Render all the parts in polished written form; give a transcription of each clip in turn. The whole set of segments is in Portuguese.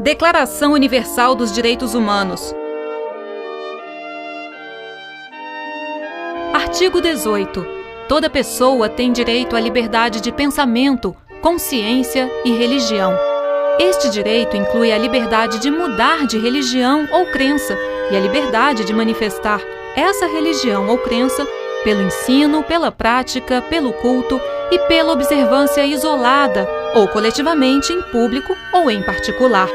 Declaração Universal dos Direitos Humanos. Artigo 18. Toda pessoa tem direito à liberdade de pensamento, consciência e religião. Este direito inclui a liberdade de mudar de religião ou crença e a liberdade de manifestar essa religião ou crença pelo ensino, pela prática, pelo culto e pela observância isolada ou coletivamente em público ou em particular.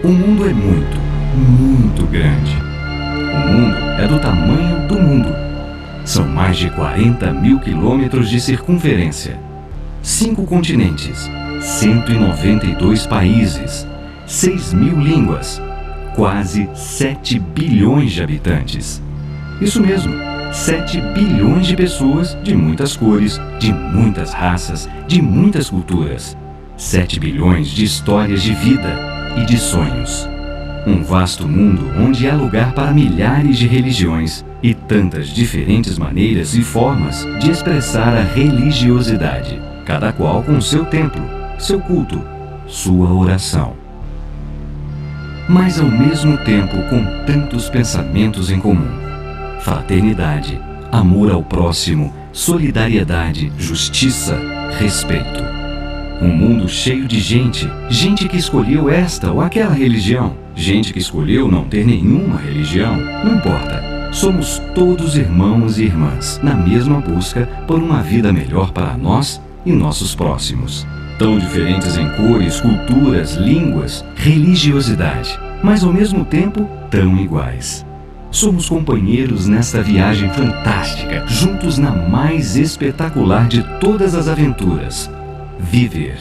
O mundo é muito, muito grande. O mundo é do tamanho do mundo. São mais de 40 mil quilômetros de circunferência, 5 continentes, 192 países, 6 mil línguas, quase 7 bilhões de habitantes. Isso mesmo, 7 bilhões de pessoas de muitas cores, de muitas raças, de muitas culturas. 7 bilhões de histórias de vida e de sonhos. Um vasto mundo onde há lugar para milhares de religiões e tantas diferentes maneiras e formas de expressar a religiosidade, cada qual com seu templo, seu culto, sua oração. Mas ao mesmo tempo com tantos pensamentos em comum: fraternidade, amor ao próximo, solidariedade, justiça, respeito. Um mundo cheio de gente que escolheu esta ou aquela religião, gente que escolheu não ter nenhuma religião, não importa. Somos todos irmãos e irmãs, na mesma busca por uma vida melhor para nós e nossos próximos. Tão diferentes em cores, culturas, línguas, religiosidade, mas ao mesmo tempo tão iguais. Somos companheiros nesta viagem fantástica, juntos na mais espetacular de todas as aventuras: viver.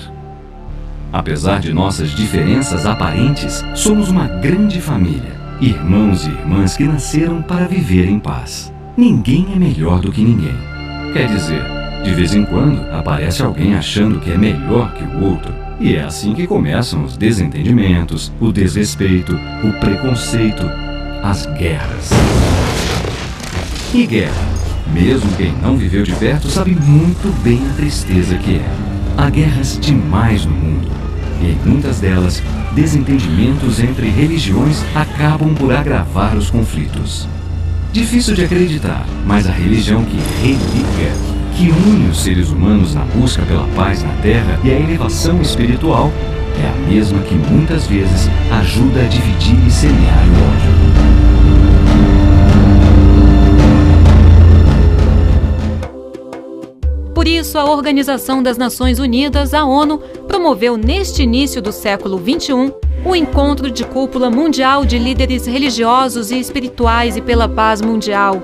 Apesar de nossas diferenças aparentes, somos uma grande família, irmãos e irmãs que nasceram para viver em paz. Ninguém é melhor do que ninguém. Quer dizer, de vez em quando aparece alguém achando que é melhor que o outro, e é assim que começam os desentendimentos, o desrespeito, o preconceito, as guerras. E guerra, mesmo quem não viveu de perto sabe muito bem a tristeza que é. Há guerras demais no mundo, e em muitas delas, desentendimentos entre religiões acabam por agravar os conflitos. Difícil de acreditar, mas a religião que religa, que une os seres humanos na busca pela paz na Terra e a elevação espiritual, é a mesma que muitas vezes ajuda a dividir e semear o ódio. Por isso, a Organização das Nações Unidas, a ONU, promoveu neste início do século XXI o Encontro de Cúpula Mundial de Líderes Religiosos e Espirituais e pela Paz Mundial.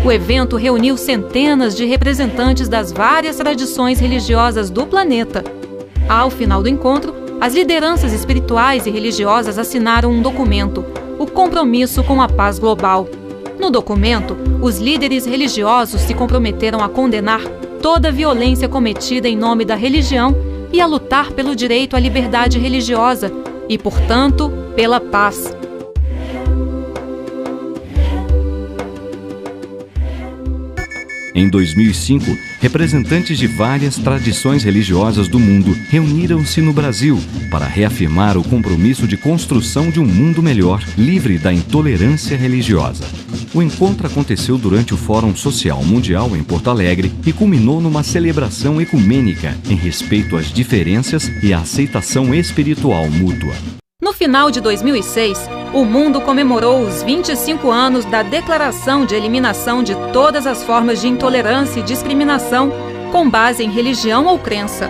O evento reuniu centenas de representantes das várias tradições religiosas do planeta. Ao final do encontro, as lideranças espirituais e religiosas assinaram um documento, o Compromisso com a Paz Global. No documento, os líderes religiosos se comprometeram a condenar toda violência cometida em nome da religião e a lutar pelo direito à liberdade religiosa e, portanto, pela paz. Em 2005, representantes de várias tradições religiosas do mundo reuniram-se no Brasil para reafirmar o compromisso de construção de um mundo melhor, livre da intolerância religiosa. O encontro aconteceu durante o Fórum Social Mundial em Porto Alegre e culminou numa celebração ecumênica em respeito às diferenças e à aceitação espiritual mútua. No final de 2006, o mundo comemorou os 25 anos da Declaração de Eliminação de todas as formas de intolerância e discriminação com base em religião ou crença.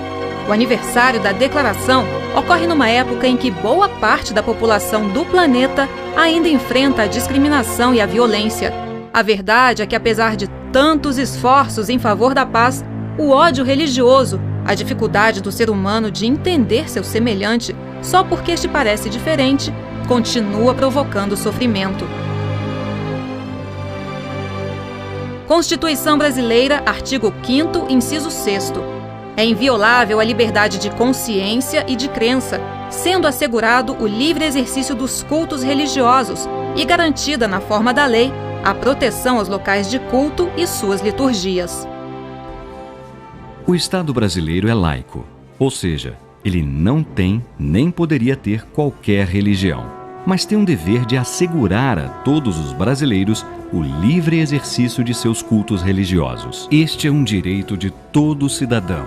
O aniversário da declaração ocorre numa época em que boa parte da população do planeta ainda enfrenta a discriminação e a violência. A verdade é que, apesar de tantos esforços em favor da paz, o ódio religioso, a dificuldade do ser humano de entender seu semelhante só porque este parece diferente, continua provocando sofrimento. Constituição Brasileira, artigo 5º, inciso 6º. É inviolável a liberdade de consciência e de crença, sendo assegurado o livre exercício dos cultos religiosos e garantida na forma da lei a proteção aos locais de culto e suas liturgias. O Estado brasileiro é laico, ou seja, ele não tem nem poderia ter qualquer religião, mas tem um dever de assegurar a todos os brasileiros o livre exercício de seus cultos religiosos. Este é um direito de todo cidadão,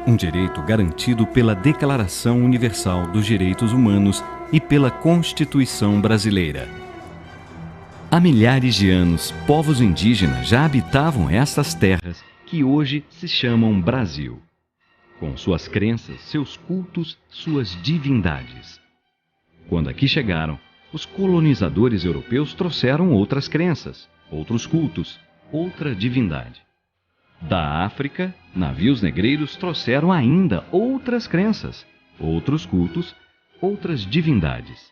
um direito garantido pela Declaração Universal dos Direitos Humanos e pela Constituição Brasileira. Há milhares de anos, povos indígenas já habitavam estas terras que hoje se chamam Brasil, com suas crenças, seus cultos, suas divindades. Quando aqui chegaram, os colonizadores europeus trouxeram outras crenças, outros cultos, outra divindade. Da África, navios negreiros trouxeram ainda outras crenças, outros cultos, outras divindades.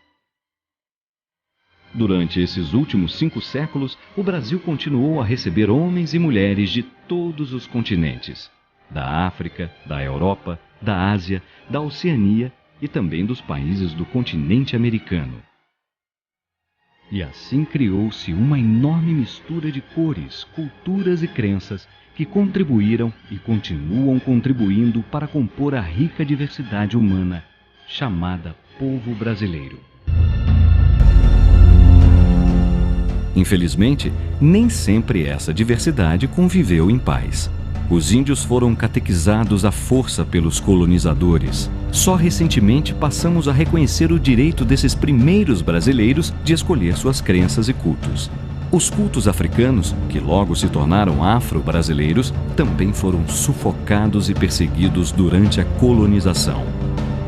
Durante esses últimos 5 séculos, o Brasil continuou a receber homens e mulheres de todos os continentes, da África, da Europa, da Ásia, da Oceania e também dos países do continente americano. E assim criou-se uma enorme mistura de cores, culturas e crenças que contribuíram e continuam contribuindo para compor a rica diversidade humana chamada povo brasileiro. Infelizmente, nem sempre essa diversidade conviveu em paz. Os índios foram catequizados à força pelos colonizadores. Só recentemente passamos a reconhecer o direito desses primeiros brasileiros de escolher suas crenças e cultos. Os cultos africanos, que logo se tornaram afro-brasileiros, também foram sufocados e perseguidos durante a colonização.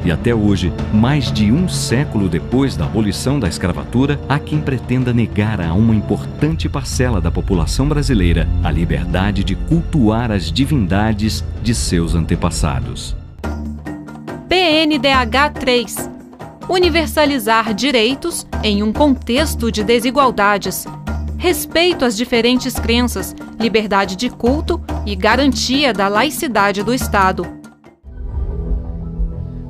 E até hoje, mais de um século depois da abolição da escravatura, há quem pretenda negar a uma importante parcela da população brasileira a liberdade de cultuar as divindades de seus antepassados. PNDH 3. Universalizar direitos em um contexto de desigualdades. Respeito às diferentes crenças, liberdade de culto e garantia da laicidade do Estado.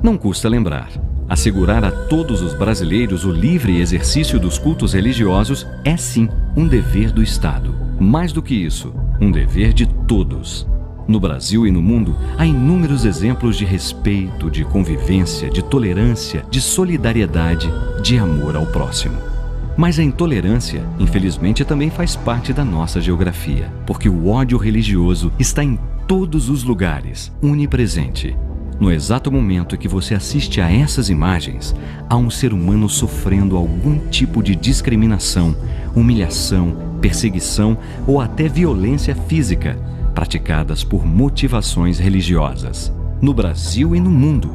Não custa lembrar, assegurar a todos os brasileiros o livre exercício dos cultos religiosos é sim um dever do Estado. Mais do que isso, um dever de todos. No Brasil e no mundo, há inúmeros exemplos de respeito, de convivência, de tolerância, de solidariedade, de amor ao próximo. Mas a intolerância, infelizmente, também faz parte da nossa geografia, porque o ódio religioso está em todos os lugares, onipresente. No exato momento em que você assiste a essas imagens, há um ser humano sofrendo algum tipo de discriminação, humilhação, perseguição ou até violência física, praticadas por motivações religiosas. No Brasil e no mundo,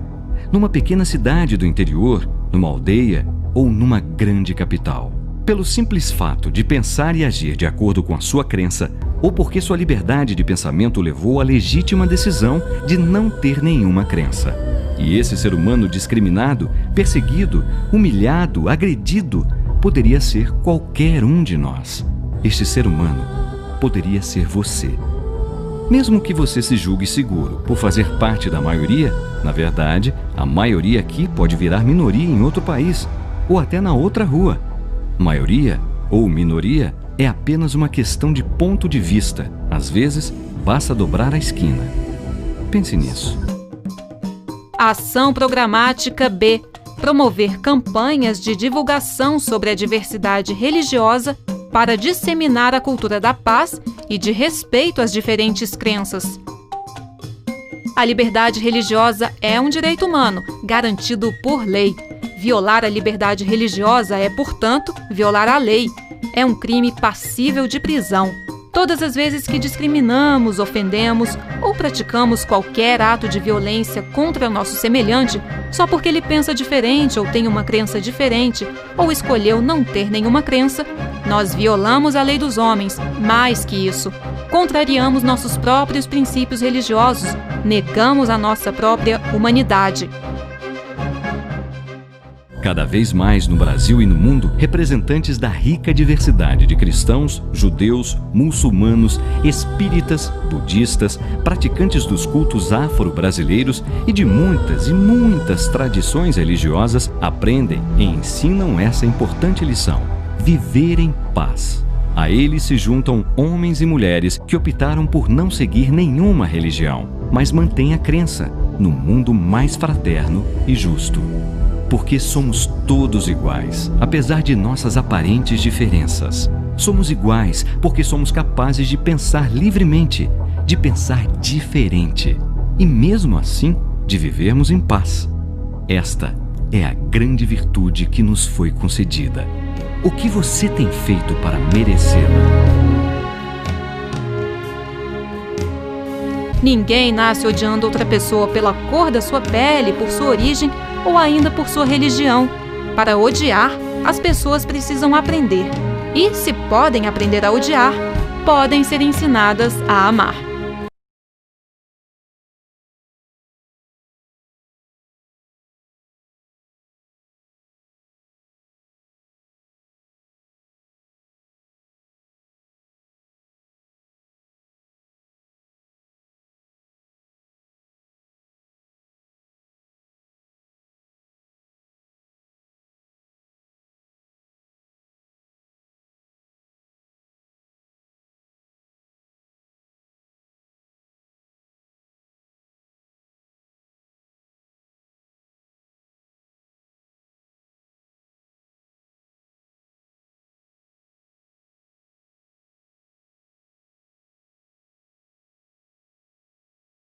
numa pequena cidade do interior, numa aldeia ou numa grande capital. Pelo simples fato de pensar e agir de acordo com a sua crença, ou porque sua liberdade de pensamento levou à legítima decisão de não ter nenhuma crença. E esse ser humano discriminado, perseguido, humilhado, agredido, poderia ser qualquer um de nós. Este ser humano poderia ser você. Mesmo que você se julgue seguro por fazer parte da maioria, na verdade, a maioria aqui pode virar minoria em outro país, ou até na outra rua. Maioria ou minoria é apenas uma questão de ponto de vista. Às vezes, basta dobrar a esquina. Pense nisso. Ação programática B. Promover campanhas de divulgação sobre a diversidade religiosa para disseminar a cultura da paz e de respeito às diferentes crenças. A liberdade religiosa é um direito humano, garantido por lei. Violar a liberdade religiosa é, portanto, violar a lei. É um crime passível de prisão. Todas as vezes que discriminamos, ofendemos ou praticamos qualquer ato de violência contra o nosso semelhante, só porque ele pensa diferente ou tem uma crença diferente, ou escolheu não ter nenhuma crença, nós violamos a lei dos homens. Mais que isso, contrariamos nossos próprios princípios religiosos, negamos a nossa própria humanidade. Cada vez mais no Brasil e no mundo, representantes da rica diversidade de cristãos, judeus, muçulmanos, espíritas, budistas, praticantes dos cultos afro-brasileiros e de muitas e muitas tradições religiosas aprendem e ensinam essa importante lição: viver em paz. A eles se juntam homens e mulheres que optaram por não seguir nenhuma religião, mas mantêm a crença, no mundo mais fraterno e justo. Porque somos todos iguais, apesar de nossas aparentes diferenças. Somos iguais porque somos capazes de pensar livremente, de pensar diferente e, mesmo assim, de vivermos em paz. Esta é a grande virtude que nos foi concedida. O que você tem feito para merecê-la? Ninguém nasce odiando outra pessoa pela cor da sua pele, por sua origem ou ainda por sua religião. Para odiar, as pessoas precisam aprender. E, se podem aprender a odiar, podem ser ensinadas a amar.